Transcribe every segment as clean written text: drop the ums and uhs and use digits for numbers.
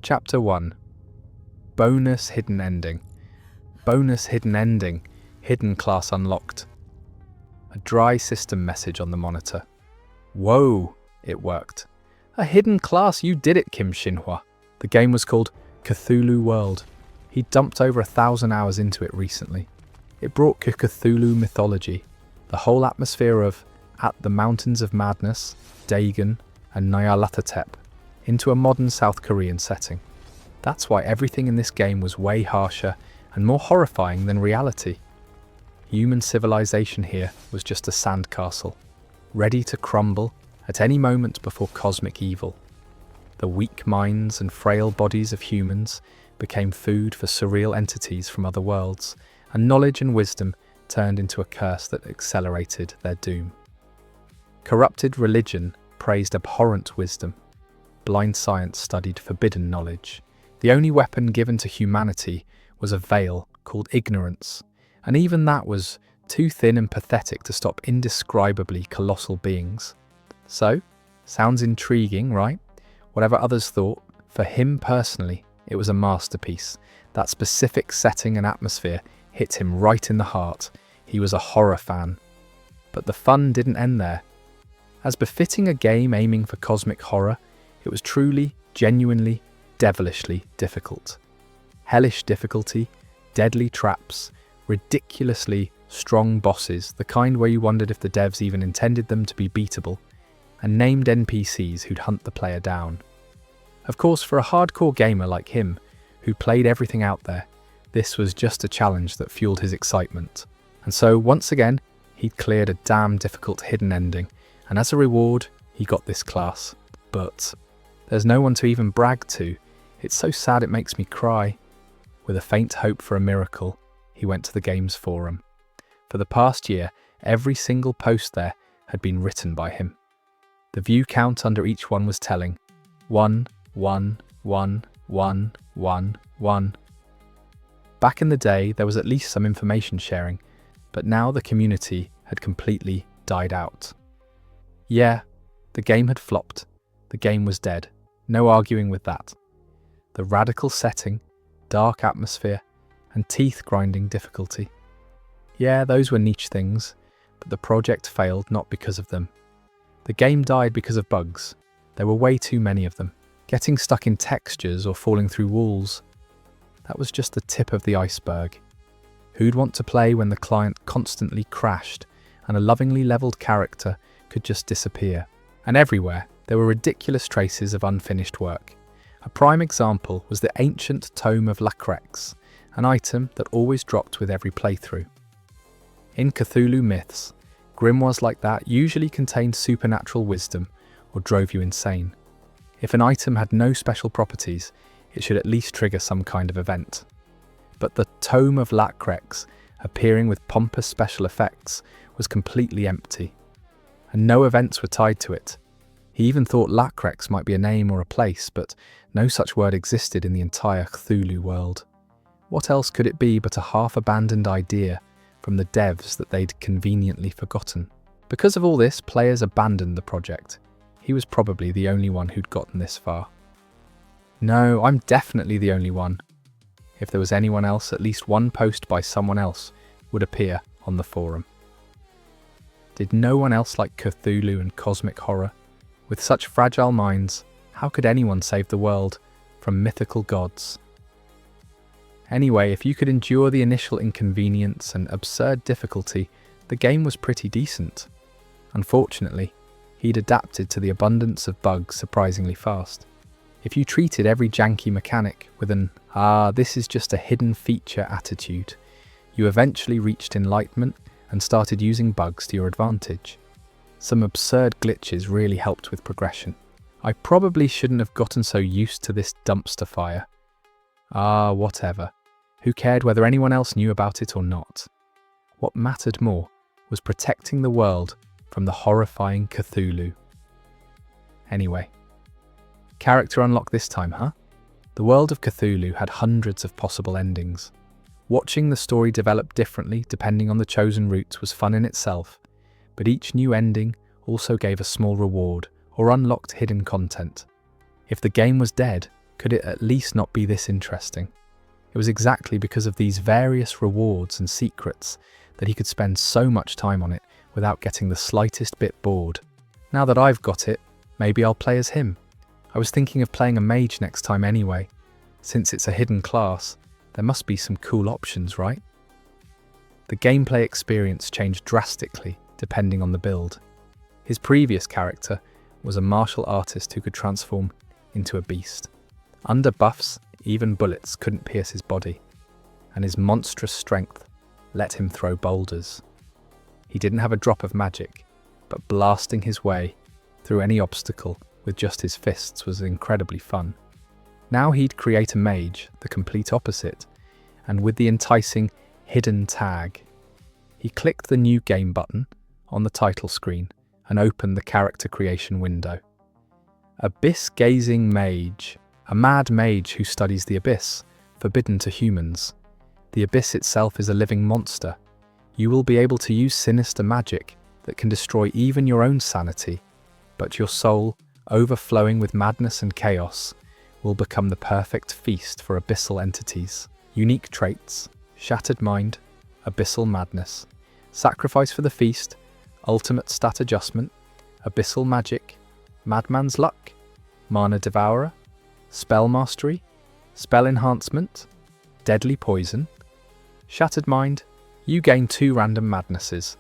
Chapter 1. Bonus Hidden Ending. Bonus Hidden Ending. Hidden Class Unlocked. A dry system message on the monitor. Whoa, it worked. A hidden class, you did it, Kim Shinhwa. The game was called Cthulhu World. He dumped over 1,000 hours into it recently. It brought Cthulhu mythology, the whole atmosphere of At the Mountains of Madness, Dagon, and Nyarlathotep, into a modern South Korean setting. That's why everything in this game was way harsher and more horrifying than reality. Human civilization here was just a sandcastle, ready to crumble at any moment before cosmic evil. The weak minds and frail bodies of humans became food for surreal entities from other worlds, and knowledge and wisdom turned into a curse that accelerated their doom. Corrupted religion praised abhorrent wisdom. Blind science studied forbidden knowledge. The only weapon given to humanity was a veil called ignorance, and even that was too thin and pathetic to stop indescribably colossal beings. So, sounds intriguing, right? Whatever others thought, for him personally, it was a masterpiece. That specific setting and atmosphere hit him right in the heart. He was a horror fan. But the fun didn't end there. As befitting a game aiming for cosmic horror, it was truly, genuinely, devilishly difficult. Hellish difficulty, deadly traps, ridiculously strong bosses, the kind where you wondered if the devs even intended them to be beatable, and named NPCs who'd hunt the player down. Of course, for a hardcore gamer like him, who played everything out there, this was just a challenge that fueled his excitement. And so, once again, he'd cleared a damn difficult hidden ending, and as a reward, he got this class. But there's no one to even brag to. It's so sad it makes me cry. With a faint hope for a miracle, he went to the game's forum. For the past year, every single post there had been written by him. The view count under each one was telling. 1, 1, 1, 1, 1, 1. Back in the day, there was at least some information sharing, but now the community had completely died out. Yeah, the game had flopped. The game was dead. No arguing with that. The radical setting, dark atmosphere, and teeth-grinding difficulty. Yeah, those were niche things, but the project failed not because of them. The game died because of bugs. There were way too many of them. Getting stuck in textures or falling through walls. That was just the tip of the iceberg. Who'd want to play when the client constantly crashed and a lovingly leveled character could just disappear? And everywhere, there were ridiculous traces of unfinished work. A prime example was the ancient Tome of Lacrex, an item that always dropped with every playthrough. In Cthulhu myths, grimoires like that usually contained supernatural wisdom or drove you insane. If an item had no special properties, it should at least trigger some kind of event. But the Tome of Lacrex, appearing with pompous special effects, was completely empty. And no events were tied to it. He even thought Lacrex might be a name or a place, but no such word existed in the entire Cthulhu world. What else could it be but a half-abandoned idea from the devs that they'd conveniently forgotten? Because of all this, players abandoned the project. He was probably the only one who'd gotten this far. No, I'm definitely the only one. If there was anyone else, at least one post by someone else would appear on the forum. Did no one else like Cthulhu and cosmic horror? With such fragile minds, how could anyone save the world from mythical gods? Anyway, if you could endure the initial inconvenience and absurd difficulty, the game was pretty decent. Unfortunately, he'd adapted to the abundance of bugs surprisingly fast. If you treated every janky mechanic with an, this is just a hidden feature attitude, you eventually reached enlightenment and started using bugs to your advantage. Some absurd glitches really helped with progression. I probably shouldn't have gotten so used to this dumpster fire. Whatever. Who cared whether anyone else knew about it or not? What mattered more was protecting the world from the horrifying Cthulhu. Anyway, character unlock this time, huh? The world of Cthulhu had hundreds of possible endings. Watching the story develop differently depending on the chosen route was fun in itself, but each new ending also gave a small reward or unlocked hidden content. If the game was dead, Could it at least not be this interesting? It was exactly because of these various rewards and secrets that he could spend so much time on it without getting the slightest bit bored. Now that I've got it, maybe I'll play as him. I was thinking of playing a mage next time anyway. Since it's a hidden class, there must be some cool options, right? The gameplay experience changed drastically depending on the build. His previous character was a martial artist who could transform into a beast. Under buffs, even bullets couldn't pierce his body, and his monstrous strength let him throw boulders. He didn't have a drop of magic, but blasting his way through any obstacle with just his fists was incredibly fun. Now he'd create a mage, the complete opposite, and with the enticing hidden tag. He clicked the new game button on the title screen and opened the character creation window. Abyss-gazing mage, a mad mage who studies the abyss, forbidden to humans. The abyss itself is a living monster. You will be able to use sinister magic that can destroy even your own sanity, but your soul, overflowing with madness and chaos, will become the perfect feast for abyssal entities. Unique traits: shattered mind, abyssal madness, sacrifice for the feast, ultimate stat adjustment, abyssal magic, madman's luck, mana devourer, spell mastery, spell enhancement, deadly poison. Shattered mind: you gain 2 random madnesses.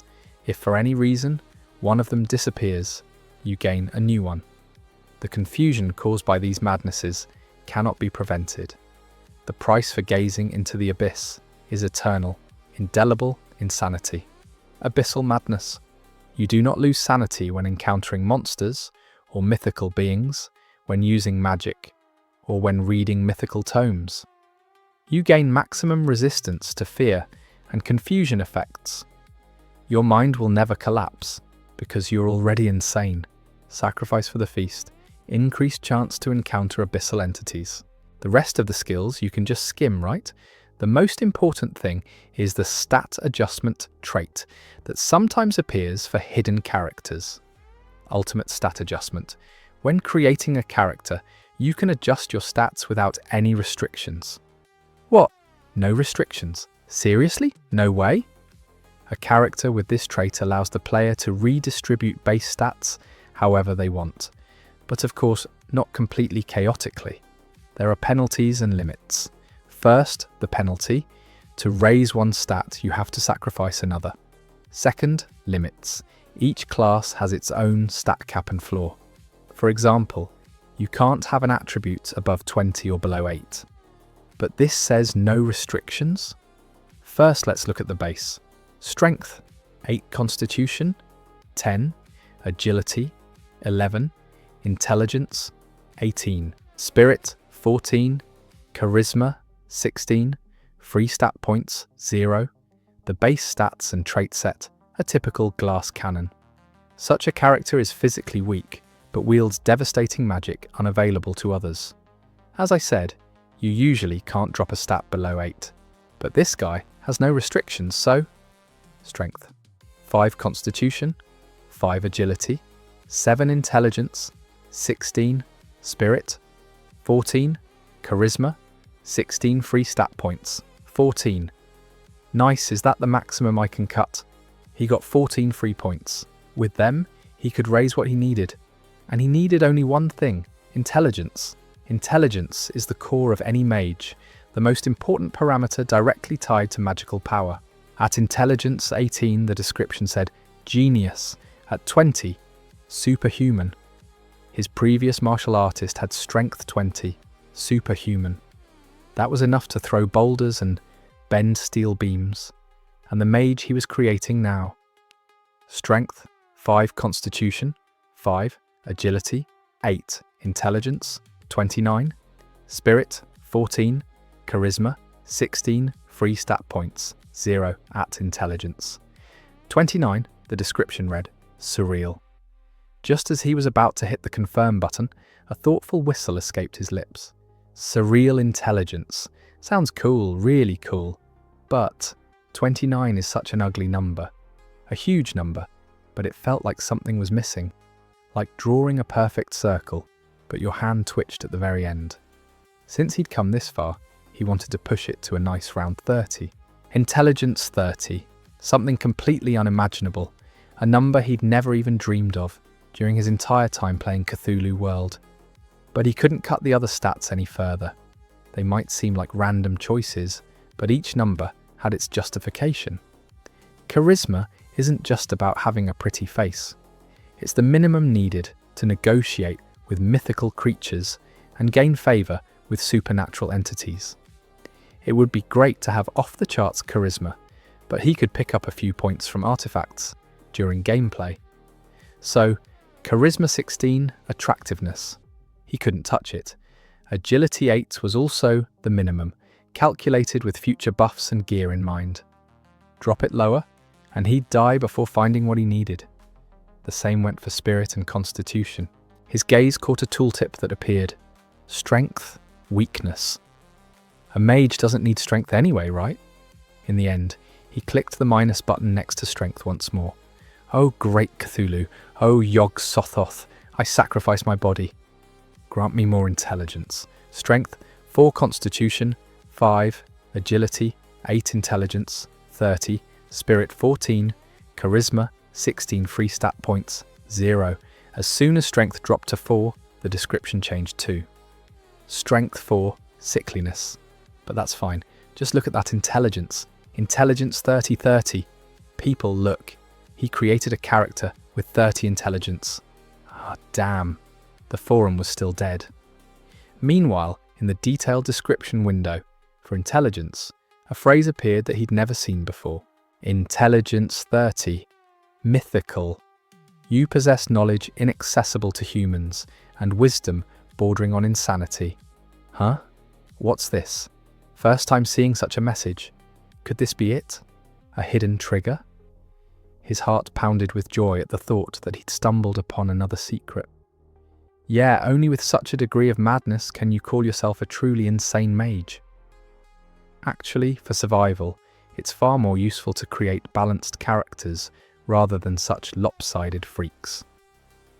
If for any reason one of them disappears, you gain a new one. The confusion caused by these madnesses cannot be prevented. The price for gazing into the abyss is eternal, indelible insanity. Abyssal madness: you do not lose sanity when encountering monsters or mythical beings, when using magic, or when reading mythical tomes. You gain maximum resistance to fear and confusion effects. Your mind will never collapse because you're already insane. Sacrifice for the feast: increased chance to encounter abyssal entities. The rest of the skills you can just skim, right? The most important thing is the stat adjustment trait that sometimes appears for hidden characters. Ultimate stat adjustment: when creating a character, you can adjust your stats without any restrictions. What? No restrictions? Seriously? No way? A character with this trait allows the player to redistribute base stats however they want, but of course not completely chaotically. There are penalties and limits. First, the penalty: to raise one stat, you have to sacrifice another. Second, limits. Each class has its own stat cap and floor. For example, you can't have an attribute above 20 or below 8. But this says no restrictions? First, let's look at the base. Strength: 8 constitution, 10, agility, 11, intelligence, 18, spirit, 14, charisma, 16, free stat points, 0. The base stats and trait set: a typical glass cannon. Such a character is physically weak, but wields devastating magic unavailable to others. As I said, you usually can't drop a stat below 8. But this guy has no restrictions, so... Strength: 5 constitution, 5 agility, 7 intelligence, 16 spirit, 14 charisma, 16 free stat points, 14. Nice, is that the maximum I can cut? He got 14 free points. With them, he could raise what he needed. And he needed only one thing: intelligence. Intelligence is the core of any mage, the most important parameter directly tied to magical power. At intelligence 18, the description said genius. At 20, superhuman. His previous martial artist had strength 20, superhuman. That was enough to throw boulders and bend steel beams. And the mage he was creating now: strength 5 constitution, 5 agility, 8 intelligence, 29 spirit, 14 charisma, 16 free stat points, 0 at intelligence. 29, the description read, surreal. Just as he was about to hit the confirm button, a thoughtful whistle escaped his lips. Surreal intelligence. Sounds cool, really cool. But 29 is such an ugly number. A huge number, but it felt like something was missing. Like drawing a perfect circle, but your hand twitched at the very end. Since he'd come this far, he wanted to push it to a nice round 30. Intelligence 30, something completely unimaginable, a number he'd never even dreamed of during his entire time playing Cthulhu World. But he couldn't cut the other stats any further. They might seem like random choices, but each number had its justification. Charisma isn't just about having a pretty face. It's the minimum needed to negotiate with mythical creatures and gain favour with supernatural entities. It would be great to have off-the-charts charisma, but he could pick up a few points from artifacts during gameplay. So, charisma 16, attractiveness. He couldn't touch it. Agility 8 was also the minimum, calculated with future buffs and gear in mind. Drop it lower, and he'd die before finding what he needed. The same went for spirit and constitution. His gaze caught a tooltip that appeared. Strength, weakness. A mage doesn't need strength anyway, right? In the end, he clicked the minus button next to strength once more. Oh great Cthulhu, oh Yog-Sothoth, I sacrifice my body. Grant me more intelligence. Strength, 4 constitution, 5 agility, 8 intelligence, 30, spirit 14, charisma 16 free stat points, 0. As soon as strength dropped to 4, the description changed too. Strength 4, sickliness. But that's fine, just look at that intelligence. Intelligence 30. People, look. He created a character with 30 intelligence. Ah, damn. The forum was still dead. Meanwhile, in the detailed description window for intelligence, a phrase appeared that he'd never seen before. Intelligence 30. Mythical. You possess knowledge inaccessible to humans and wisdom bordering on insanity. Huh? What's this? First time seeing such a message. Could this be it? A hidden trigger? His heart pounded with joy at the thought that he'd stumbled upon another secret. Yeah, only with such a degree of madness can you call yourself a truly insane mage. Actually, for survival, it's far more useful to create balanced characters rather than such lopsided freaks.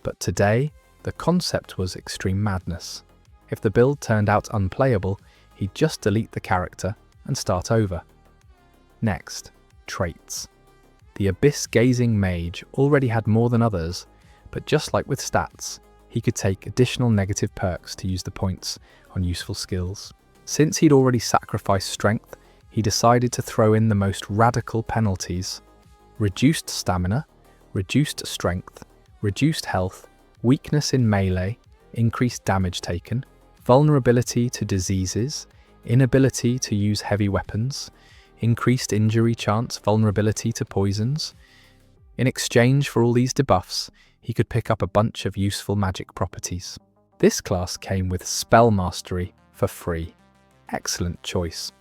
But today, the concept was extreme madness. If the build turned out unplayable, he'd just delete the character and start over. Next, traits. The abyss-gazing mage already had more than others, but just like with stats, he could take additional negative perks to use the points on useful skills. Since he'd already sacrificed strength, he decided to throw in the most radical penalties. Reduced stamina, reduced strength, reduced health, weakness in melee, increased damage taken, vulnerability to diseases, inability to use heavy weapons, increased injury chance, vulnerability to poisons. In exchange for all these debuffs, he could pick up a bunch of useful magic properties. This class came with Spell Mastery for free. Excellent choice.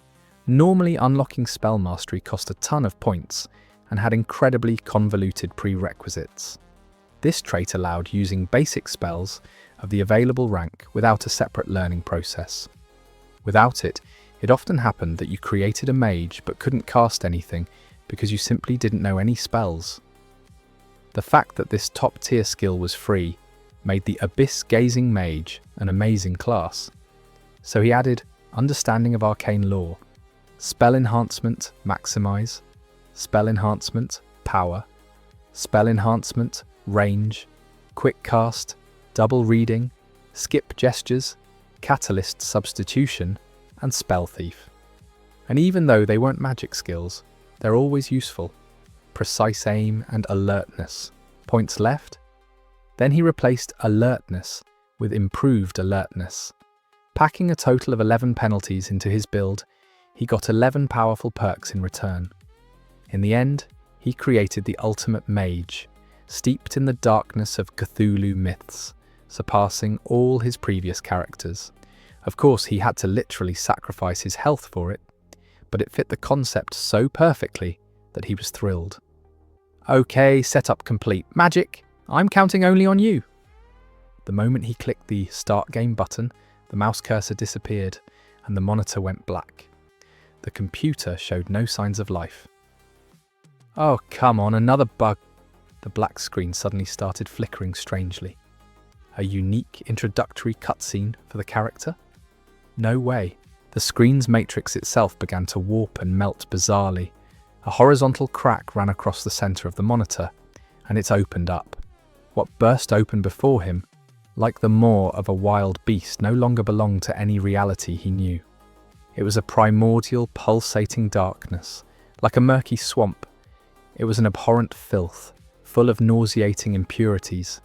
Normally unlocking Spell Mastery cost a ton of points and had incredibly convoluted prerequisites. This trait allowed using basic spells of the available rank without a separate learning process. Without it, it often happened that you created a mage but couldn't cast anything because you simply didn't know any spells. The fact that this top-tier skill was free made the Abyss-Gazing Mage an amazing class. So he added Understanding of Arcane Lore, Spell Enhancement Maximize, Spell Enhancement Power, Spell Enhancement Range, Quick Cast, Double Reading, Skip Gestures, Catalyst Substitution, and Spell Thief. And even though they weren't magic skills, they're always useful. Precise aim and alertness. Points left? Then he replaced alertness with improved alertness. Packing a total of 11 penalties into his build, he got 11 powerful perks in return. In the end, he created the ultimate mage, steeped in the darkness of Cthulhu myths, surpassing all his previous characters. Of course, he had to literally sacrifice his health for it, but it fit the concept so perfectly that he was thrilled. Okay, setup complete. Magic, I'm counting only on you. The moment he clicked the Start Game button, the mouse cursor disappeared and the monitor went black. The computer showed no signs of life. Oh, come on, another bug. The black screen suddenly started flickering strangely. A unique introductory cutscene for the character? No way. The screen's matrix itself began to warp and melt bizarrely. A horizontal crack ran across the center of the monitor, and it opened up. What burst open before him, like the maw of a wild beast, no longer belonged to any reality he knew. It was a primordial, pulsating darkness, like a murky swamp. It was an abhorrent filth, full of nauseating impurities.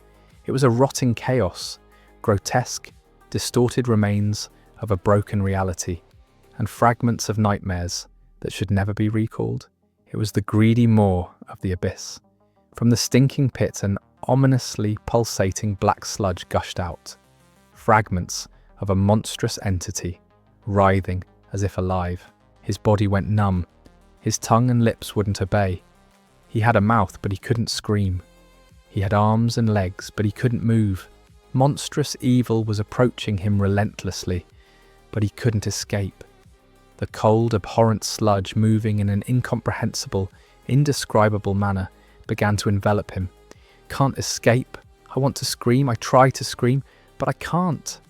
It was a rotting chaos, grotesque, distorted remains of a broken reality, and fragments of nightmares that should never be recalled. It was the greedy maw of the abyss. From the stinking pit, an ominously pulsating black sludge gushed out. Fragments of a monstrous entity, writhing as if alive. His body went numb. His tongue and lips wouldn't obey. He had a mouth, but he couldn't scream. He had arms and legs, but he couldn't move. Monstrous evil was approaching him relentlessly, but he couldn't escape. The cold, abhorrent sludge, moving in an incomprehensible, indescribable manner, began to envelop him. Can't escape. I want to scream. I try to scream, but I can't.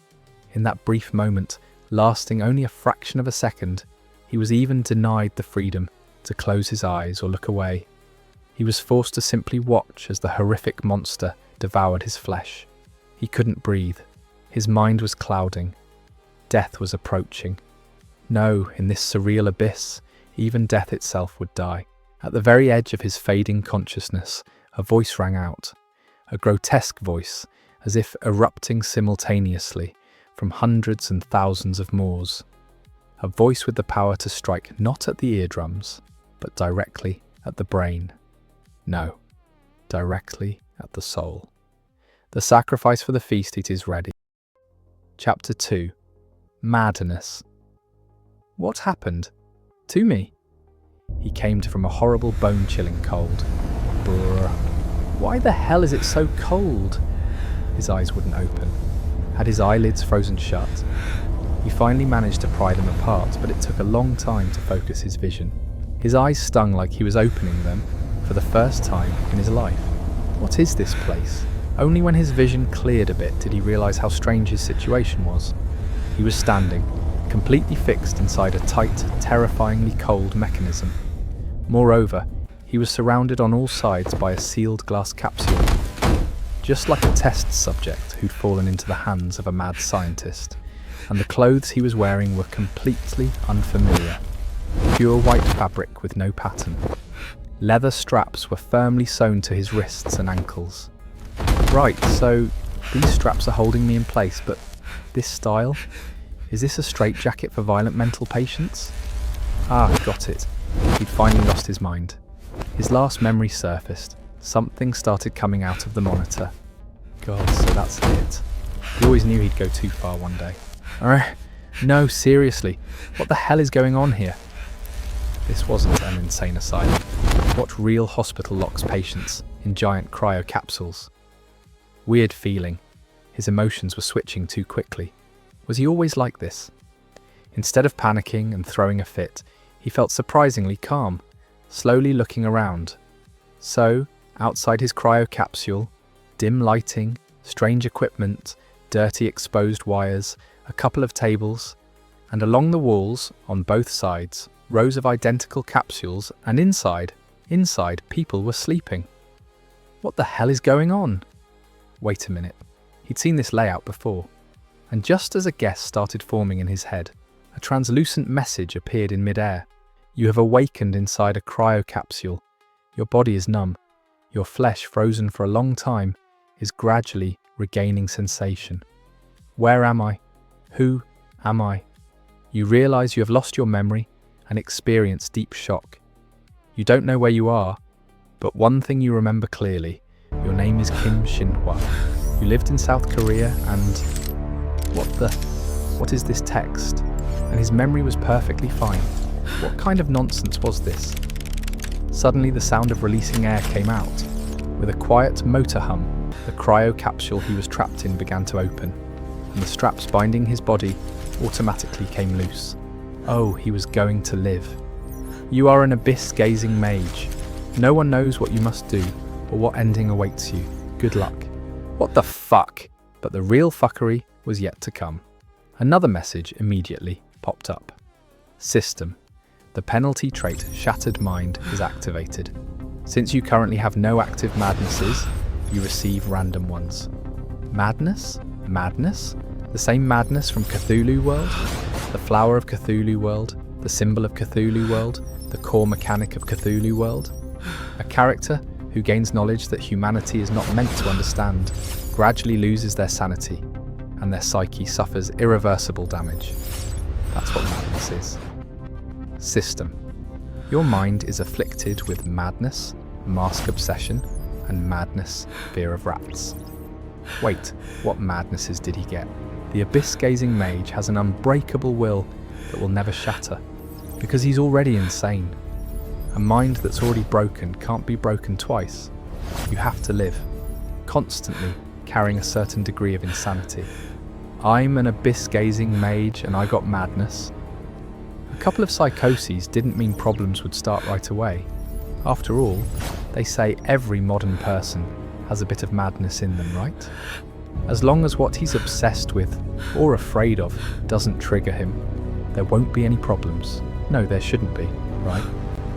In that brief moment, lasting only a fraction of a second, he was even denied the freedom to close his eyes or look away. He was forced to simply watch as the horrific monster devoured his flesh. He couldn't breathe. His mind was clouding. Death was approaching. No, in this surreal abyss, even death itself would die. At the very edge of his fading consciousness, a voice rang out, a grotesque voice, as if erupting simultaneously from hundreds and thousands of maws. A voice with the power to strike not at the eardrums, but directly at the brain. No, directly at the soul. The sacrifice for the feast, it is ready. Chapter 2. Madness. What happened? To me? He came from a horrible bone-chilling cold. Brr. Why the hell is it so cold? His eyes wouldn't open. Had his eyelids frozen shut? He finally managed to pry them apart, but it took a long time to focus his vision. His eyes stung like he was opening them for the first time in his life. What is this place? Only when his vision cleared a bit did he realize how strange his situation was. He was standing, completely fixed inside a tight, terrifyingly cold mechanism. Moreover, he was surrounded on all sides by a sealed glass capsule, just like a test subject who'd fallen into the hands of a mad scientist, and the clothes he was wearing were completely unfamiliar. Pure white fabric with no pattern. Leather straps were firmly sewn to his wrists and ankles. Right, so these straps are holding me in place, but this style? Is this a straitjacket for violent mental patients? Ah, got it. He'd finally lost his mind. His last memory surfaced. Something started coming out of the monitor. God, so that's it. He always knew he'd go too far one day. No, seriously, what the hell is going on here? This wasn't an insane asylum. What real hospital locks patients in giant cryo capsules? Weird feeling. His emotions were switching too quickly. Was he always like this? Instead of panicking and throwing a fit, he felt surprisingly calm, slowly looking around. So, outside his cryo capsule, dim lighting, strange equipment, dirty exposed wires, a couple of tables, and along the walls, on both sides, rows of identical capsules, and inside, people were sleeping. What the hell is going on? Wait a minute. He'd seen this layout before. And just as a guess started forming in his head, a translucent message appeared in mid-air. You have awakened inside a cryo capsule. Your body is numb. Your flesh, frozen for a long time, is gradually regaining sensation. Where am I? Who am I? You realize you have lost your memory and experience deep shock. You don't know where you are, but one thing you remember clearly. Your name is Kim Shin-hwa. You lived in South Korea and... What is this text? And his memory was perfectly fine. What kind of nonsense was this? Suddenly the sound of releasing air came out. With a quiet motor hum, the cryo capsule he was trapped in began to open, and the straps binding his body automatically came loose. Oh, he was going to live. You are an abyss-gazing mage. No one knows what you must do, or what ending awaits you. Good luck. What the fuck? But the real fuckery was yet to come. Another message immediately popped up. System. The penalty trait Shattered Mind is activated. Since you currently have no active madnesses, you receive random ones. Madness? Madness? The same madness from Cthulhu World? The flower of Cthulhu World? The symbol of Cthulhu World? The core mechanic of Cthulhu World? A character who gains knowledge that humanity is not meant to understand gradually loses their sanity, and their psyche suffers irreversible damage. That's what madness is. System. Your mind is afflicted with madness, mask obsession, and madness, fear of rats. Wait, what madnesses did he get? The abyss-gazing mage has an unbreakable will that will never shatter, because he's already insane. A mind that's already broken can't be broken twice. You have to live, constantly carrying a certain degree of insanity. I'm an abyss-gazing mage and I got madness. A couple of psychoses didn't mean problems would start right away. After all, they say every modern person has a bit of madness in them, right? As long as what he's obsessed with or afraid of doesn't trigger him, there won't be any problems. No, there shouldn't be, right?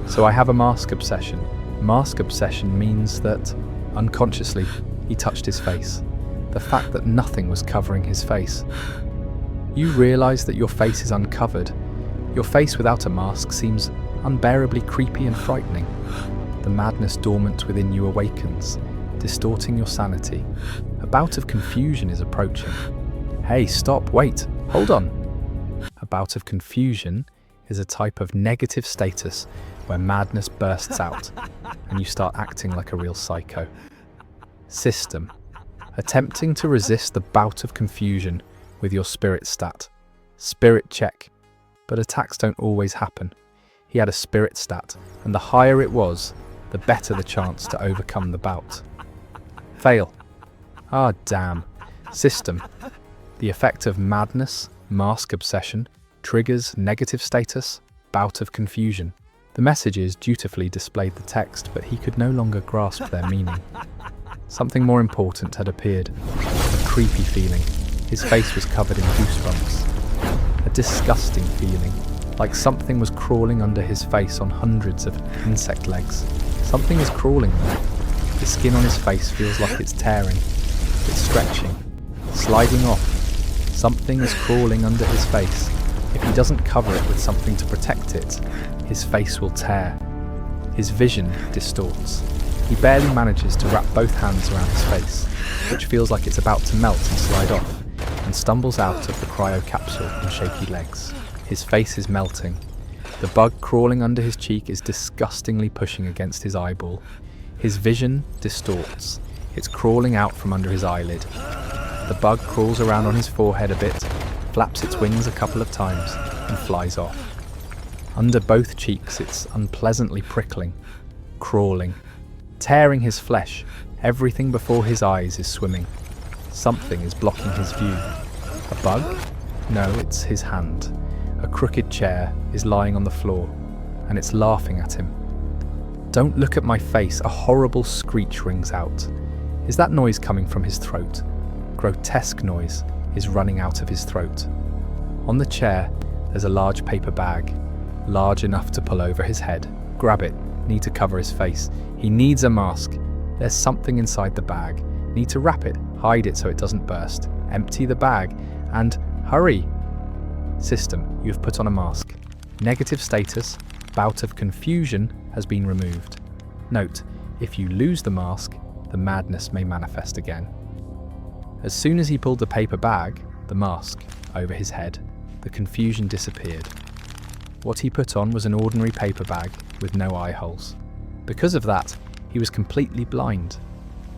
So I have a mask obsession. Mask obsession means that, unconsciously, he touched his face. The fact that nothing was covering his face. You realise that your face is uncovered. Your face without a mask seems unbearably creepy and frightening. The madness dormant within you awakens, distorting your sanity. A bout of confusion is approaching. Hey, stop, wait, hold on. A bout of confusion is a type of negative status where madness bursts out and you start acting like a real psycho. System. Attempting to resist the bout of confusion with your spirit stat. Spirit check. But attacks don't always happen. He had a spirit stat, and the higher it was, the better the chance to overcome the bout. Fail. Ah, damn. System. The effect of madness, mask obsession, triggers negative status, bout of confusion. The messages dutifully displayed the text, but he could no longer grasp their meaning. Something more important had appeared. A creepy feeling. His face was covered in goosebumps. A disgusting feeling, like something was crawling under his face on hundreds of insect legs. Something is crawling there. The skin on his face feels like it's tearing. It's stretching, sliding off. Something is crawling under his face. If he doesn't cover it with something to protect it, his face will tear. His vision distorts. He barely manages to wrap both hands around his face, which feels like it's about to melt and slide off, and stumbles out of the cryo capsule on shaky legs. His face is melting. The bug crawling under his cheek is disgustingly pushing against his eyeball. His vision distorts. It's crawling out from under his eyelid. The bug crawls around on his forehead a bit, flaps its wings a couple of times, and flies off. Under both cheeks it's unpleasantly prickling, crawling, tearing his flesh. Everything before his eyes is swimming. Something is blocking his view. A bug? No, it's his hand. A crooked chair is lying on the floor, and it's laughing at him. Don't look at my face, a horrible screech rings out. Is that noise coming from his throat? Grotesque noise is running out of his throat. On the chair, there's a large paper bag, large enough to pull over his head. Grab it, need to cover his face. He needs a mask. There's something inside the bag. Need to wrap it, hide it so it doesn't burst. Empty the bag, and hurry! System, you have put on a mask. Negative status, bout of confusion has been removed. Note, if you lose the mask, the madness may manifest again. As soon as he pulled the paper bag, the mask, over his head, the confusion disappeared. What he put on was an ordinary paper bag with no eye holes. Because of that, he was completely blind.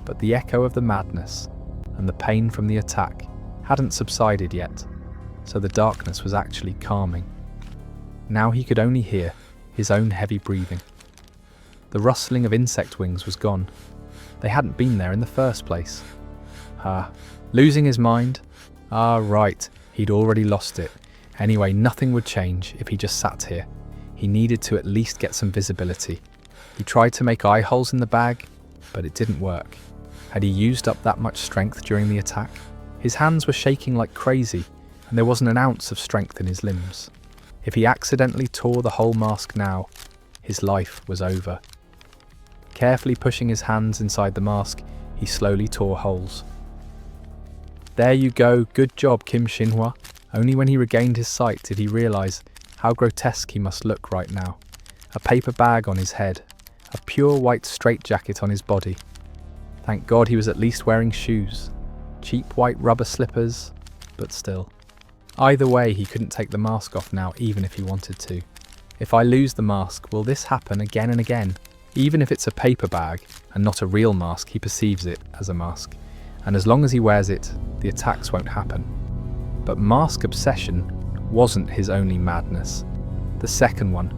But the echo of the madness and the pain from the attack hadn't subsided yet, so the darkness was actually calming. Now he could only hear his own heavy breathing. The rustling of insect wings was gone. They hadn't been there in the first place. Losing his mind? Right, he'd already lost it. Anyway, nothing would change if he just sat here. He needed to at least get some visibility. He tried to make eye holes in the bag, but it didn't work. Had he used up that much strength during the attack? His hands were shaking like crazy, and and there wasn't an ounce of strength in his limbs. If he accidentally tore the whole mask now, his life was over. Carefully pushing his hands inside the mask, he slowly tore holes. There you go, good job, Kim Shinhwa. Only when he regained his sight did he realise how grotesque he must look right now. A paper bag on his head, a pure white straitjacket on his body. Thank God he was at least wearing shoes. Cheap white rubber slippers, but still. Either way, he couldn't take the mask off now, even if he wanted to. If I lose the mask, will this happen again and again? Even if it's a paper bag and not a real mask, he perceives it as a mask. And as long as he wears it, the attacks won't happen. But mask obsession wasn't his only madness. The second one,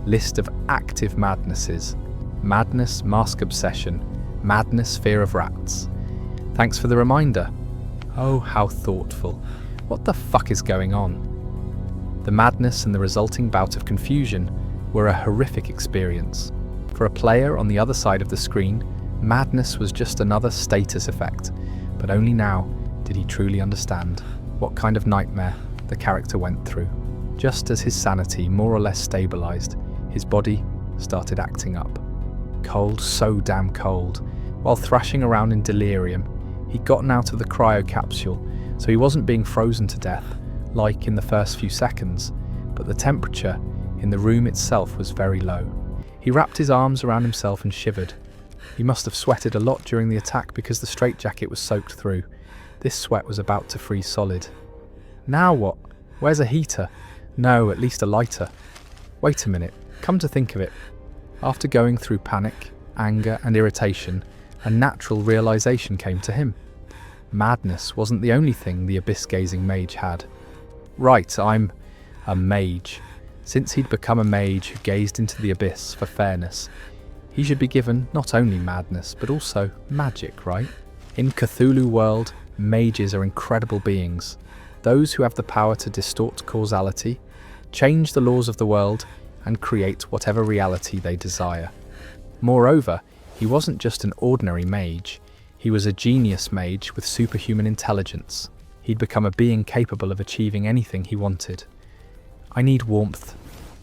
list of active madnesses. Madness, mask obsession, madness, fear of rats. Thanks for the reminder. Oh, how thoughtful. What the fuck is going on? The madness and the resulting bout of confusion were a horrific experience. For a player on the other side of the screen, madness was just another status effect, but only now did he truly understand what kind of nightmare the character went through. Just as his sanity more or less stabilized, his body started acting up. Cold, so damn cold. While thrashing around in delirium, he'd gotten out of the cryo capsule, so he wasn't being frozen to death, like in the first few seconds, but the temperature in the room itself was very low. He wrapped his arms around himself and shivered. He must have sweated a lot during the attack because the straitjacket was soaked through. This sweat was about to freeze solid. Now what? Where's a heater? No, at least a lighter. Wait a minute, come to think of it. After going through panic, anger and irritation, a natural realization came to him. Madness wasn't the only thing the abyss-gazing mage had. Right, I'm a mage. Since he'd become a mage who gazed into the abyss for fairness, he should be given not only madness, but also magic, right? In Cthulhu world, mages are incredible beings. Those who have the power to distort causality, change the laws of the world, and create whatever reality they desire. Moreover, he wasn't just an ordinary mage. He was a genius mage with superhuman intelligence. He'd become a being capable of achieving anything he wanted. I need warmth,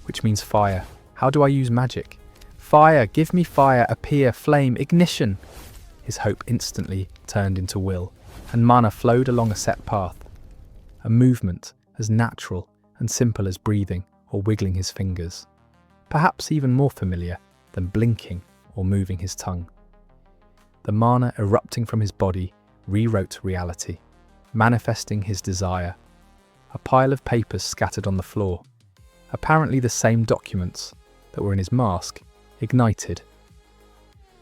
which means fire. How do I use magic? Fire, give me fire, appear, flame, ignition. His hope instantly turned into will, and mana flowed along a set path. A movement as natural and simple as breathing or wiggling his fingers. Perhaps even more familiar than blinking or moving his tongue. The mana erupting from his body rewrote reality, manifesting his desire. A pile of papers scattered on the floor, apparently the same documents that were in his mask, ignited.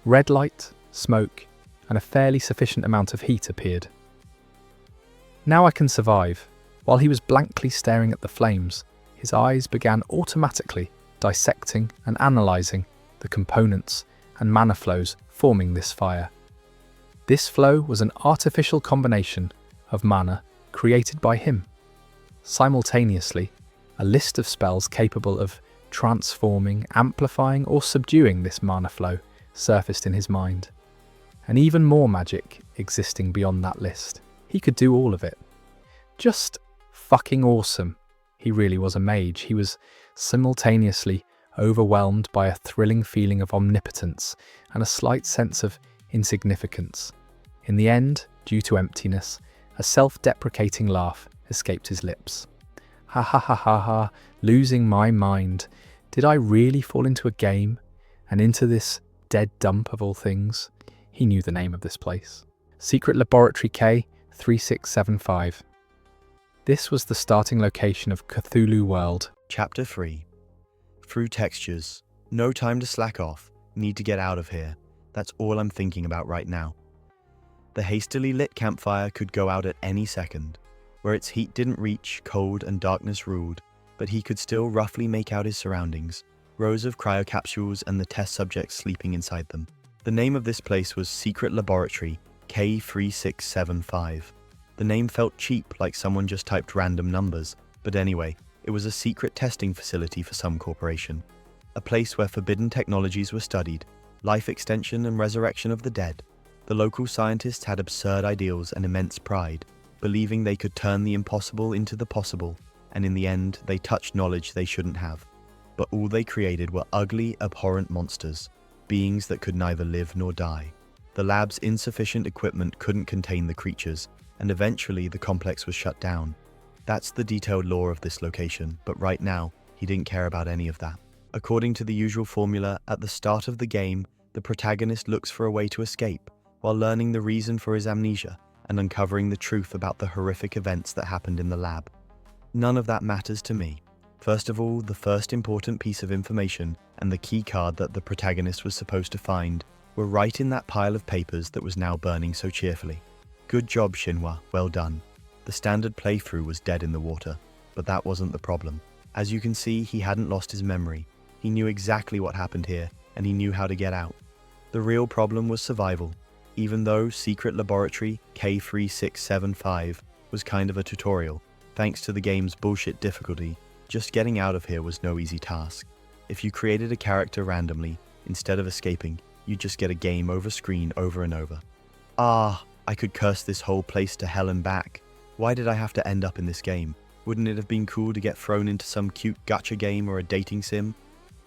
Red light, smoke, and a fairly sufficient amount of heat appeared. Now I can survive. While he was blankly staring at the flames, his eyes began automatically dissecting and analysing the components and mana flows forming this fire. This flow was an artificial combination of mana created by him. Simultaneously, a list of spells capable of transforming, amplifying, or subduing this mana flow surfaced in his mind. And even more magic existing beyond that list. He could do all of it. Just fucking awesome. He really was a mage. He was simultaneously overwhelmed by a thrilling feeling of omnipotence and a slight sense of insignificance. In the end, due to emptiness, a self-deprecating laugh escaped his lips. Ha ha ha ha ha, losing my mind. Did I really fall into a game? And into this dead dump of all things? He knew the name of this place. Secret Laboratory K3675. This was the starting location of Cthulhu World. Chapter 3. Through textures. No time to slack off. Need to get out of here. That's all I'm thinking about right now. The hastily lit campfire could go out at any second. Where its heat didn't reach, cold and darkness ruled, but he could still roughly make out his surroundings. Rows of cryocapsules and the test subjects sleeping inside them. The name of this place was Secret Laboratory K3675. The name felt cheap, like someone just typed random numbers, but anyway, it was a secret testing facility for some corporation. A place where forbidden technologies were studied, life extension and resurrection of the dead. The local scientists had absurd ideals and immense pride. believing they could turn the impossible into the possible, and in the end, they touched knowledge they shouldn't have. But all they created were ugly, abhorrent monsters, beings that could neither live nor die. The lab's insufficient equipment couldn't contain the creatures, and eventually the complex was shut down. That's the detailed lore of this location, but right now, he didn't care about any of that. According to the usual formula, at the start of the game, the protagonist looks for a way to escape, while learning the reason for his amnesia and uncovering the truth about the horrific events that happened in the lab. None of that matters to me. First of all, the first important piece of information and the key card that the protagonist was supposed to find were right in that pile of papers that was now burning so cheerfully. Good job, Shinhwa, well done. The standard playthrough was dead in the water, but that wasn't the problem. As you can see, he hadn't lost his memory. He knew exactly what happened here, and he knew how to get out. The real problem was survival. Even though Secret Laboratory K3675 was kind of a tutorial, thanks to the game's bullshit difficulty, just getting out of here was no easy task. If you created a character randomly, instead of escaping, you'd just get a game over screen over and over. Ah, I could curse this whole place to hell and back. Why did I have to end up in this game? Wouldn't it have been cool to get thrown into some cute gacha game or a dating sim?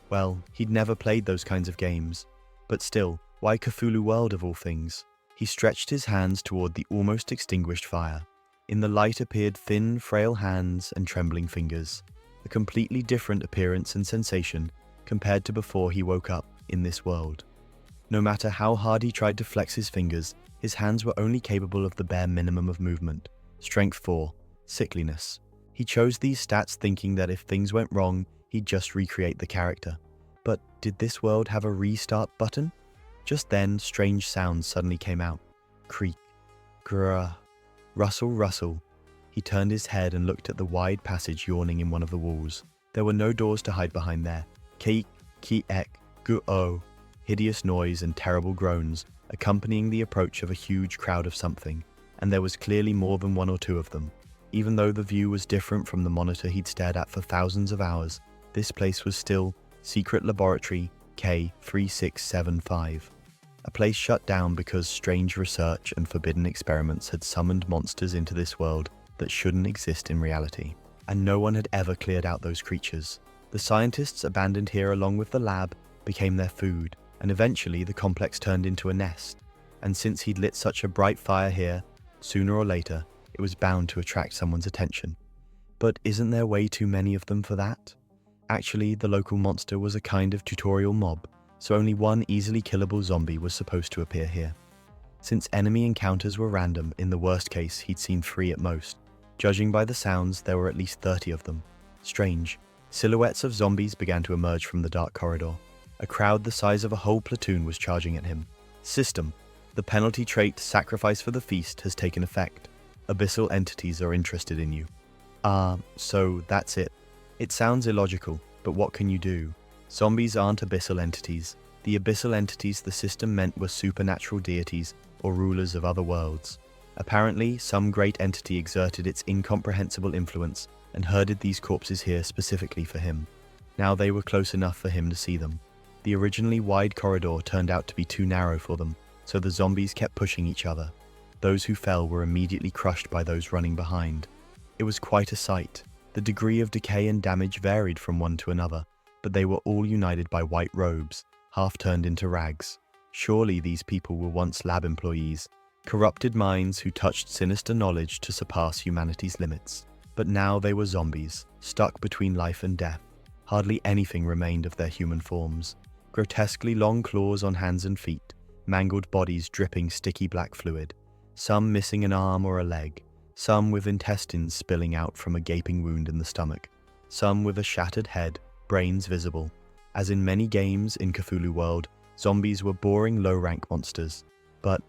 Well, he'd never played those kinds of games. But still, why Cthulhu World of all things? He stretched his hands toward the almost extinguished fire. In the light appeared thin, frail hands and trembling fingers. A completely different appearance and sensation compared to before he woke up in this world. No matter how hard he tried to flex his fingers, his hands were only capable of the bare minimum of movement. Strength 4, sickliness. He chose these stats thinking that if things went wrong, he'd just recreate the character. But did this world have a restart button? Just then, strange sounds suddenly came out. Creak, grrr, rustle, rustle. He turned his head and looked at the wide passage yawning in one of the walls. There were no doors to hide behind there. Keik, ki-ek, gu-o. Hideous noise and terrible groans, accompanying the approach of a huge crowd of something. And there was clearly more than one or two of them. Even though the view was different from the monitor he'd stared at for thousands of hours, this place was still Secret Laboratory K3675. A place shut down because strange research and forbidden experiments had summoned monsters into this world that shouldn't exist in reality. And no one had ever cleared out those creatures. The scientists abandoned here along with the lab became their food, and eventually the complex turned into a nest. And since he'd lit such a bright fire here, sooner or later, it was bound to attract someone's attention. But isn't there way too many of them for that? Actually, the local monster was a kind of tutorial mob, so only one easily killable zombie was supposed to appear here. Since enemy encounters were random, in the worst case, he'd seen 3 at most. Judging by the sounds, there were at least 30 of them. Strange. Silhouettes of zombies began to emerge from the dark corridor. A crowd the size of a whole platoon was charging at him. System. The penalty trait Sacrifice for the Feast has taken effect. Abyssal entities are interested in you. So that's it. It sounds illogical, but what can you do? Zombies aren't abyssal entities. The abyssal entities the system meant were supernatural deities or rulers of other worlds. Apparently, some great entity exerted its incomprehensible influence and herded these corpses here specifically for him. Now they were close enough for him to see them. The originally wide corridor turned out to be too narrow for them, so the zombies kept pushing each other. Those who fell were immediately crushed by those running behind. It was quite a sight. The degree of decay and damage varied from one to another, but they were all united by white robes, half turned into rags. Surely these people were once lab employees, corrupted minds who touched sinister knowledge to surpass humanity's limits. But now they were zombies, stuck between life and death. Hardly anything remained of their human forms. Grotesquely long claws on hands and feet, mangled bodies dripping sticky black fluid, some missing an arm or a leg, some with intestines spilling out from a gaping wound in the stomach, some with a shattered head, brains visible. As in many games in Cthulhu World, zombies were boring low-rank monsters, but,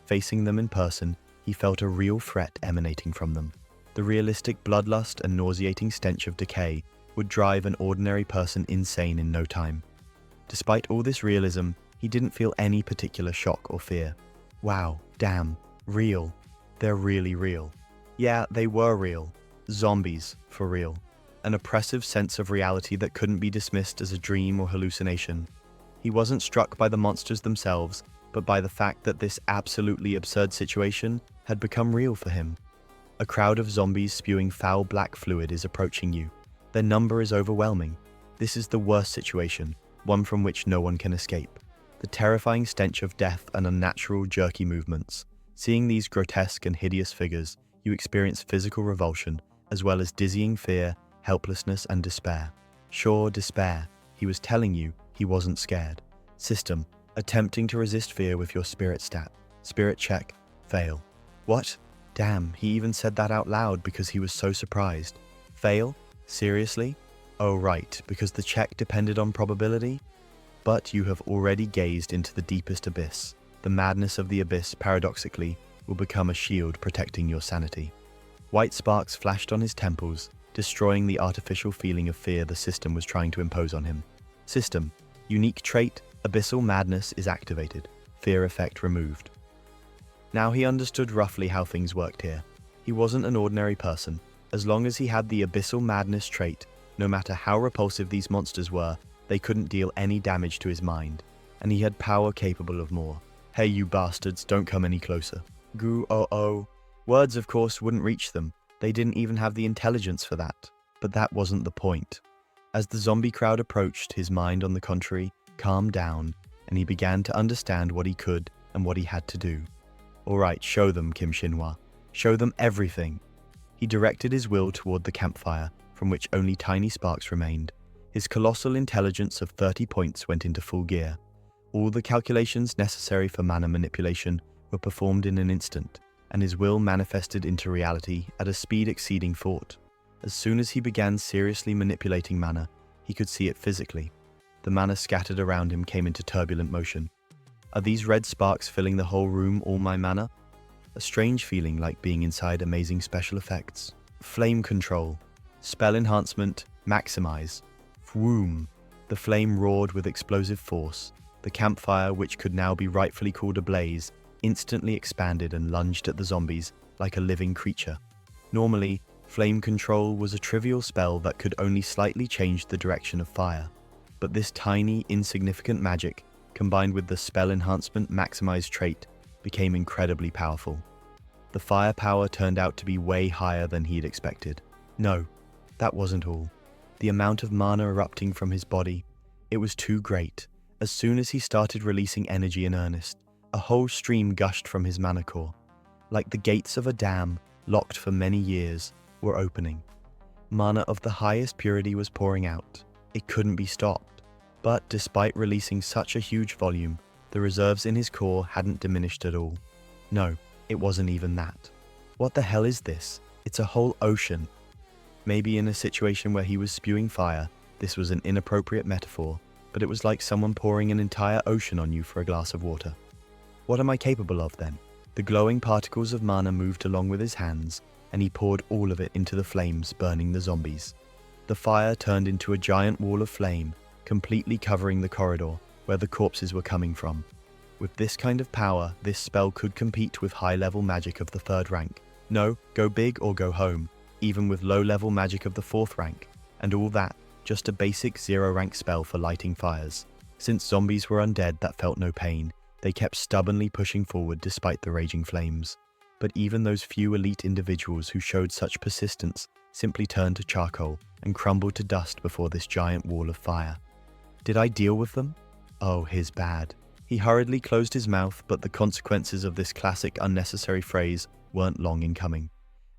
facing them in person, he felt a real threat emanating from them. The realistic bloodlust and nauseating stench of decay would drive an ordinary person insane in no time. Despite all this realism, he didn't feel any particular shock or fear. Wow, damn, real. They're really real. Yeah, they were real. Zombies, for real. An oppressive sense of reality that couldn't be dismissed as a dream or hallucination. He wasn't struck by the monsters themselves, but by the fact that this absolutely absurd situation had become real for him. A crowd of zombies spewing foul black fluid is approaching you. Their number is overwhelming. This is the worst situation, one from which no one can escape. The terrifying stench of death and unnatural, jerky movements. Seeing these grotesque and hideous figures, you experience physical revulsion, as well as dizzying fear, helplessness, and despair. Sure, despair. He was telling you he wasn't scared. System, attempting to resist fear with your spirit stat. Spirit check, fail. What? Damn, he even said that out loud because he was so surprised. Fail? Seriously? Oh right, because the check depended on probability? But you have already gazed into the deepest abyss. The madness of the abyss, paradoxically, will become a shield protecting your sanity. White sparks flashed on his temples, destroying the artificial feeling of fear the system was trying to impose on him. System, unique trait, abyssal madness is activated. Fear effect removed. Now he understood roughly how things worked here. He wasn't an ordinary person. As long as he had the abyssal madness trait, no matter how repulsive these monsters were, they couldn't deal any damage to his mind. And he had power capable of more. Hey you bastards, don't come any closer. Goo-oh-oh. Words of course wouldn't reach them. They didn't even have the intelligence for that. But that wasn't the point. As the zombie crowd approached, his mind, on the contrary, calmed down, and he began to understand what he could and what he had to do. Alright, show them, Kim Shinhwa. Show them everything. He directed his will toward the campfire, from which only tiny sparks remained. His colossal intelligence of 30 points went into full gear. All the calculations necessary for mana manipulation were performed in an instant, and his will manifested into reality at a speed exceeding thought. As soon as he began seriously manipulating mana, he could see it physically. The mana scattered around him came into turbulent motion. Are these red sparks filling the whole room all my mana? A strange feeling like being inside amazing special effects. Flame control. Spell enhancement, maximize. Vroom. The flame roared with explosive force. The campfire, which could now be rightfully called a blaze, instantly expanded and lunged at the zombies like a living creature. Normally, flame control was a trivial spell that could only slightly change the direction of fire. But this tiny, insignificant magic, combined with the spell enhancement maximize trait, became incredibly powerful. The firepower turned out to be way higher than he'd expected. No, that wasn't all. The amount of mana erupting from his body, it was too great. As soon as he started releasing energy in earnest, a whole stream gushed from his mana core. Like the gates of a dam, locked for many years, were opening. Mana of the highest purity was pouring out. It couldn't be stopped. But despite releasing such a huge volume, the reserves in his core hadn't diminished at all. No, it wasn't even that. What the hell is this? It's a whole ocean. Maybe in a situation where he was spewing fire, this was an inappropriate metaphor, but it was like someone pouring an entire ocean on you for a glass of water. What am I capable of then? The glowing particles of mana moved along with his hands, and he poured all of it into the flames burning the zombies. The fire turned into a giant wall of flame, completely covering the corridor where the corpses were coming from. With this kind of power, this spell could compete with high-level magic of the 3rd rank. No, go big or go home, even with low-level magic of the 4th rank. And all that, just a basic 0-rank spell for lighting fires. Since zombies were undead that felt no pain, they kept stubbornly pushing forward despite the raging flames. But even those few elite individuals who showed such persistence simply turned to charcoal and crumbled to dust before this giant wall of fire. Did I deal with them? Oh, his bad. He hurriedly closed his mouth, but the consequences of this classic unnecessary phrase weren't long in coming.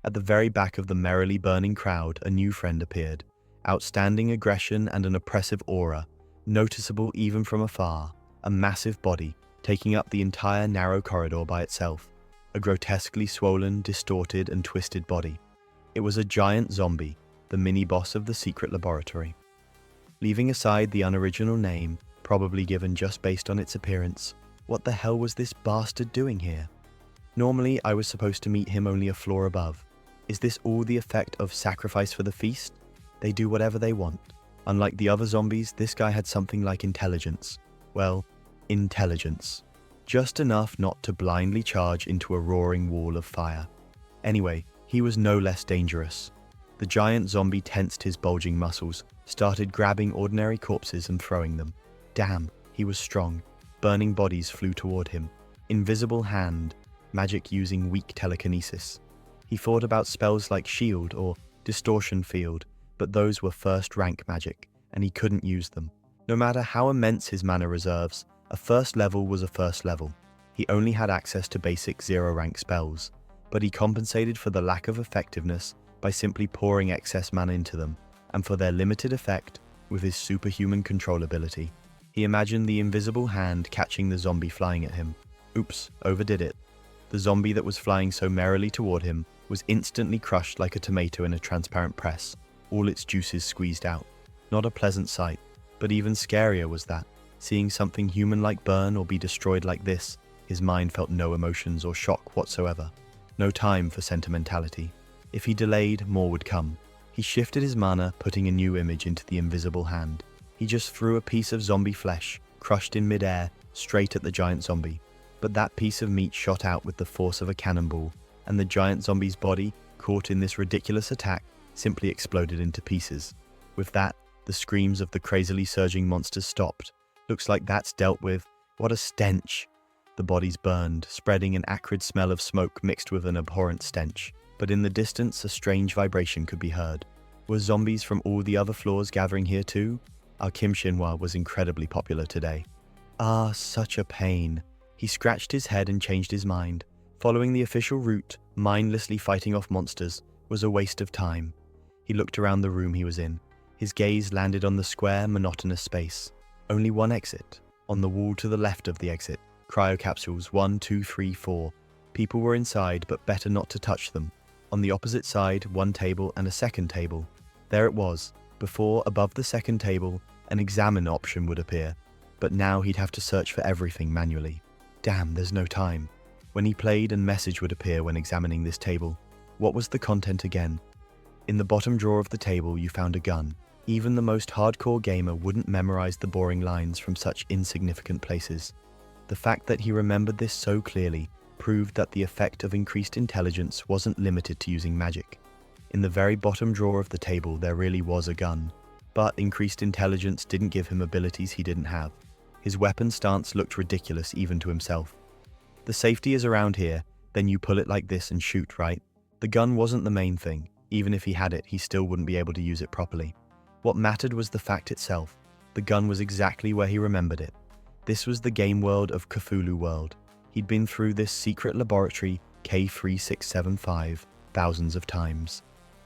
At the very back of the merrily burning crowd, a new friend appeared. Outstanding aggression and an oppressive aura, noticeable even from afar. A massive body, taking up the entire narrow corridor by itself. A grotesquely swollen, distorted, and twisted body. It was a giant zombie, the mini-boss of the secret laboratory. Leaving aside the unoriginal name, probably given just based on its appearance, what the hell was this bastard doing here? Normally, I was supposed to meet him only a floor above. Is this all the effect of sacrifice for the feast? They do whatever they want. Unlike the other zombies, this guy had something like intelligence. Well, intelligence. Just enough not to blindly charge into a roaring wall of fire. Anyway, he was no less dangerous. The giant zombie tensed his bulging muscles, started grabbing ordinary corpses and throwing them. Damn, he was strong. Burning bodies flew toward him. Invisible hand, magic using weak telekinesis. He thought about spells like Shield or Distortion Field, but those were first-rank magic, and he couldn't use them. No matter how immense his mana reserves, a first level was a first level. He only had access to basic 0-rank spells, but he compensated for the lack of effectiveness by simply pouring excess mana into them, and for their limited effect with his superhuman control ability. He imagined the invisible hand catching the zombie flying at him. Oops, overdid it. The zombie that was flying so merrily toward him was instantly crushed like a tomato in a transparent press, all its juices squeezed out. Not a pleasant sight, but even scarier was that, seeing something human-like burn or be destroyed like this, his mind felt no emotions or shock whatsoever. No time for sentimentality. If he delayed, more would come. He shifted his mana, putting a new image into the invisible hand. He just threw a piece of zombie flesh, crushed in midair, straight at the giant zombie. But that piece of meat shot out with the force of a cannonball, and the giant zombie's body, caught in this ridiculous attack, simply exploded into pieces. With that, the screams of the crazily surging monsters stopped. Looks like that's dealt with. What a stench! The bodies burned, spreading an acrid smell of smoke mixed with an abhorrent stench. But in the distance, a strange vibration could be heard. Were zombies from all the other floors gathering here too? Our Kim Shinhwa was incredibly popular today. Ah, such a pain. He scratched his head and changed his mind. Following the official route, mindlessly fighting off monsters, was a waste of time. He looked around the room he was in. His gaze landed on the square, monotonous space. Only one exit. On the wall to the left of the exit. Cryocapsules 1, 2, 3, 4. People were inside, but better not to touch them. On the opposite side, one table and a second table. There it was. Before, above the second table, an examine option would appear. But now he'd have to search for everything manually. Damn, there's no time. When he played, a message would appear when examining this table. What was the content again? In the bottom drawer of the table, you found a gun. Even the most hardcore gamer wouldn't memorize the boring lines from such insignificant places. The fact that he remembered this so clearly proved that the effect of increased intelligence wasn't limited to using magic. In the very bottom drawer of the table, there really was a gun. But increased intelligence didn't give him abilities he didn't have. His weapon stance looked ridiculous even to himself. The safety is around here, then you pull it like this and shoot, right? The gun wasn't the main thing. Even if he had it, he still wouldn't be able to use it properly. What mattered was the fact itself. The gun was exactly where he remembered it. This was the game world of Cthulhu World. He'd been through this secret laboratory, K3675, thousands of times.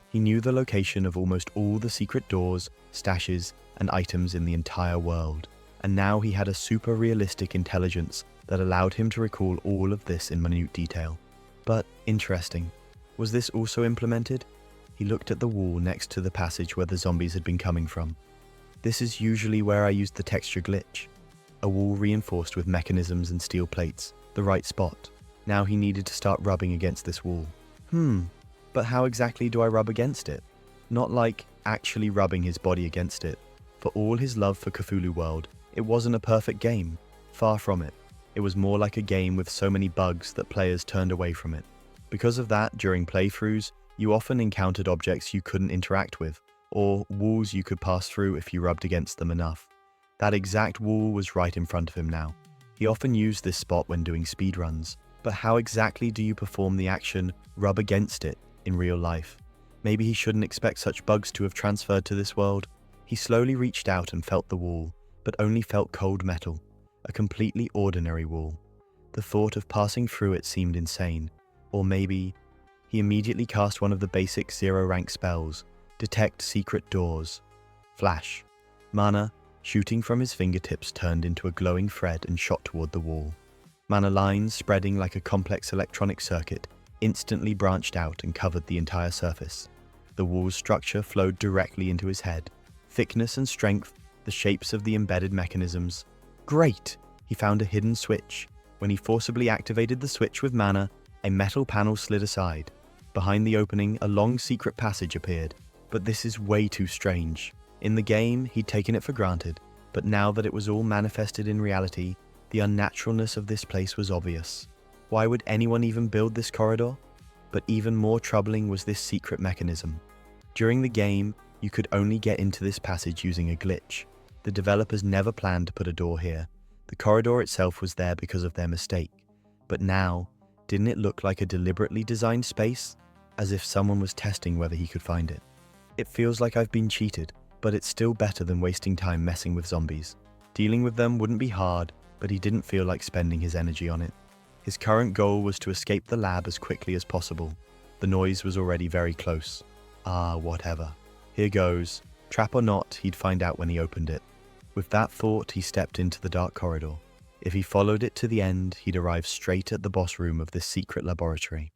He knew the location of almost all the secret doors, stashes, and items in the entire world. And now he had a super realistic intelligence that allowed him to recall all of this in minute detail. But interesting. Was this also implemented? He looked at the wall next to the passage where the zombies had been coming from. This is usually where I used the texture glitch. A wall reinforced with mechanisms and steel plates, the right spot. Now he needed to start rubbing against this wall. But how exactly do I rub against it? Not like actually rubbing his body against it. For all his love for Cthulhu World, it wasn't a perfect game. Far from it. It was more like a game with so many bugs that players turned away from it. Because of that, during playthroughs, you often encountered objects you couldn't interact with, or walls you could pass through if you rubbed against them enough. That exact wall was right in front of him now. He often used this spot when doing speedruns. But how exactly do you perform the action, rub against it, in real life? Maybe he shouldn't expect such bugs to have transferred to this world. He slowly reached out and felt the wall, but only felt cold metal. A completely ordinary wall. The thought of passing through it seemed insane. Or maybe... He immediately cast one of the basic 0-rank spells, Detect Secret Doors. Flash. Mana, shooting from his fingertips, turned into a glowing thread and shot toward the wall. Mana lines, spreading like a complex electronic circuit, instantly branched out and covered the entire surface. The wall's structure flowed directly into his head. Thickness and strength, the shapes of the embedded mechanisms. Great! He found a hidden switch. When he forcibly activated the switch with mana, a metal panel slid aside. Behind the opening, a long secret passage appeared. But this is way too strange. In the game, he'd taken it for granted, but now that it was all manifested in reality, the unnaturalness of this place was obvious. Why would anyone even build this corridor? But even more troubling was this secret mechanism. During the game, you could only get into this passage using a glitch. The developers never planned to put a door here. The corridor itself was there because of their mistake. But now, didn't it look like a deliberately designed space? as if someone was testing whether he could find it. It feels like I've been cheated, but it's still better than wasting time messing with zombies. Dealing with them wouldn't be hard, but he didn't feel like spending his energy on it. His current goal was to escape the lab as quickly as possible. The noise was already very close. Whatever. Here goes. Trap or not, he'd find out when he opened it. With that thought, he stepped into the dark corridor. If he followed it to the end, he'd arrive straight at the boss room of this secret laboratory.